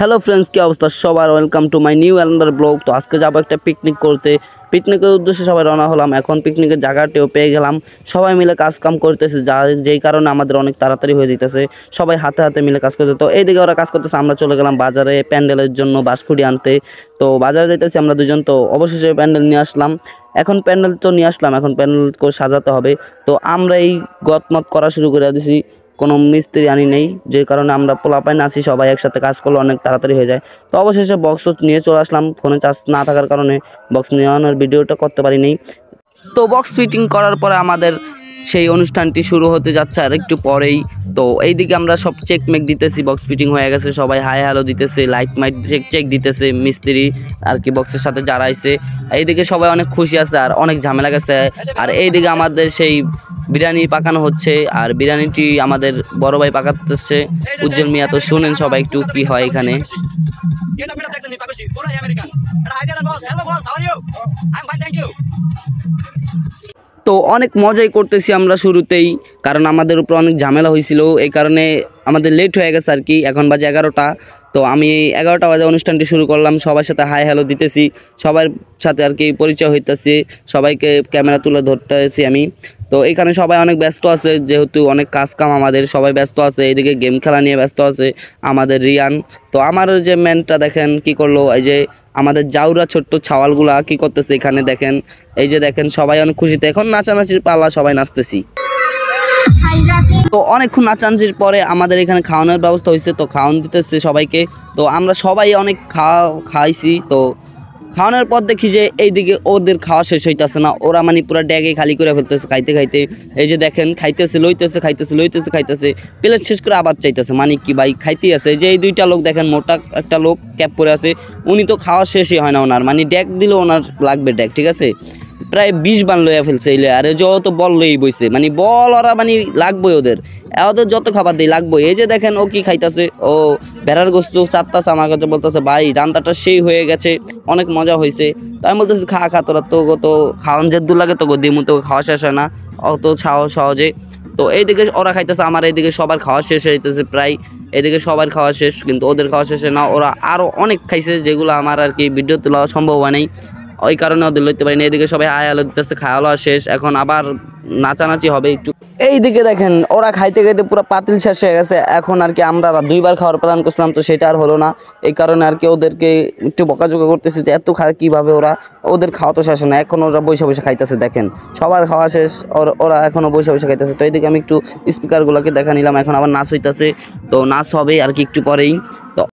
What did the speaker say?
Hello friends, কি অবস্থা সবার? Welcome to my new another blog. তো আজকে যাবো একটা পিকনিক করতে। পিকনিকের উদ্দেশ্যে সবাই রওনা হলাম। এখন পিকনিকের জায়গাটিও পেয়ে গেলাম। সবাই মিলে কাজ কাম করতেছে, যেই কারণে আমাদের অনেক তাড়াতাড়ি হয়ে যেতেছে। সবাই হাতে হাতে মিলে কাজ করতে। তো এইদিকে ওরা কাজ করতেছে, আমরা চলে গেলাম বাজারে প্যান্ডেলের জন্য বাঁশখুঁটি আনতে। তো বাজারে যাইতেছি আমরা দুজন। তো অবশেষে প্যান্ডেল নিয়ে আসলাম। এখন প্যান্ডেল তো নিয়ে আসলাম, এখন প্যান্ডেল সাজাতে হবে। তো আমরা এই গতমত করা শুরু করে দিয়েছি। কোনো মিস্ত্রি আনি নেই, যে কারণে আমরা পোলাপাইন আছি, সবাই একসাথে কাজ করলে অনেক তাড়াতাড়ি হয়ে যায়। তো অবশেষে বক্স নিয়ে চলে আসলাম। ফোনে চার্জ না থাকার কারণে বক্স নিয়ে আনার ভিডিওটা করতে পারিনি। তো বক্স ফিটিং করার পরে আমাদের সেই অনুষ্ঠানটি শুরু হতে যাচ্ছে আর একটু পরেই। তো এইদিকে আমরা সব চেক মেক দিতেছি, বক্স ফিটিং হয়ে গেছে, সবাই হাই হ্যালো দিতেছে, লাইট মাইট চেক দিতেছে মিস্ত্রি আর কি বক্সের সাথে যারা আইছে। এইদিকে সবাই অনেক খুশি আছে আর অনেক ঝামেলা গেছে। আর এইদিকে আমাদের সেই বিরিয়ানি পাকানো হচ্ছে, আর বিরিয়ানিটি আমাদের বড় ভাই পাকাতেছে উজ্জ্বল মিয়া। তো শুনেন সবাই একটু কি হয় এখানে। তো অনেক মজাই করতেছি আমরা শুরুতেই, কারণ আমাদের উপর অনেক ঝামেলা হয়েছিল, এই কারণে আমাদের লেট হয়ে গেছে আর কি। এখন বাজে 11টা। তো আমি 11টা বাজে অনুষ্ঠানটি শুরু করলাম, সবার সাথে হাই হ্যালো দিতেছি, সবার সাথে আর কি পরিচয় হইতেছে, সবাইকে ক্যামেরা তুলে ধরতেছি আমি। তো এখানে সবাই অনেক ব্যস্ত আছে, যেহেতু অনেক কাজ কাম আমাদের, সবাই ব্যস্ত আছে। এইদিকে গেম খেলা নিয়ে ব্যস্ত আছে আমাদের রিয়ান। তো আমার যে ম্যানটা দেখেন কি করলো, এই যে আমাদের জাউরা ছোট্ট ছাওয়ালগুলা কি করতেছে এখানে দেখেন। এই যে দেখেন সবাই অনেক খুশিতে, এখন নাচানাচির পালা, সবাই নাচতেছি। তো অনেকক্ষণ নাচানাচির পরে আমাদের এখানে খাওয়ানোর ব্যবস্থা হয়েছে, তো খাওয়ান দিতেছে সবাইকে। তো আমরা সবাই অনেক খাইছি। তো খাওয়ানোর পর দেখি যে এইদিকে ওদের খাওয়া শেষ হইতেছে না, ওরা মানে পুরো ড্যাগে খালি করে ফেলতেছে খাইতে খাইতে। এই যে দেখেন খাইতেছে লইতেছে, খাইতেছে লইতেছে, খাইতেছে, প্লেট শেষ করে আবার চাইতেছে, মানে কি ভাই খাইতেই আছে। যে এই দুইটা লোক দেখেন, মোটা একটা লোক ক্যাপ পরে আছে, উনি তো খাওয়া শেষই হয় না ওনার, মানে ড্যাগ দিলেও ওনার লাগবে ড্যাগ, ঠিক আছে। প্রায় 20 বান লইয়া ফেলছে এইলে। আর যত বল লই বইছে, মানে বল ওরা মানে লাগবে ওদের যত খাবার দিই লাগবে। এই যে দেখেন ও কি খাইতেছে, ও ভেড়ার গোস্ত চারটাছে, আমার কাছে বলতেছে ভাই রান্নাটা সেই হয়ে গেছে, অনেক মজা হয়েছে। তো আমি বলতেছি খা খা তোরা, তো খাওয়ান যে দূর লাগে, তো দিমু, তো খাওয়া শেষ হয় না অত সহজে। তো এইদিকে ওরা খাইতেছে, আমার এইদিকে সবার খাওয়া শেষ হইতেছে প্রায়। এদিকে সবার খাওয়া শেষ, কিন্তু ওদের খাওয়া শেষে না, ওরা আরও অনেক খাইছে, যেগুলো আমার আর কি ভিডিও তোলা সম্ভব হয় নাই, ওই কারণে ওদের লইতে পারিনি। এদিকে সবাই হাই আলো দিতেছে, খাওয়া শেষ, এখন আবার নাচানাচি হবে একটু। এইদিকে দেখেন ওরা খাইতে খাইতে পুরো পাতিল শেষ হয়ে গেছে। এখন আর কি আমরা 2বার খাওয়ার প্ল্যান করছিলাম, তো সেটা আর হলো না। এই কারণে আর কি ওদেরকে একটু বকাঝকা করতেছে যে এত কীভাবে ওদের খাওয়া তো শেষ না, এখন ওরা বসে বসে খাইতেছে। দেখেন সবার খাওয়া শেষ, ওরা এখনও বসে বসে খাইতেছে। তো এইদিকে আমি একটু স্পিকারগুলোকে দেখা নিলাম, এখন আবার নাচ হইতেছে। তো নাচ হবে আর কি একটু পরেই। তো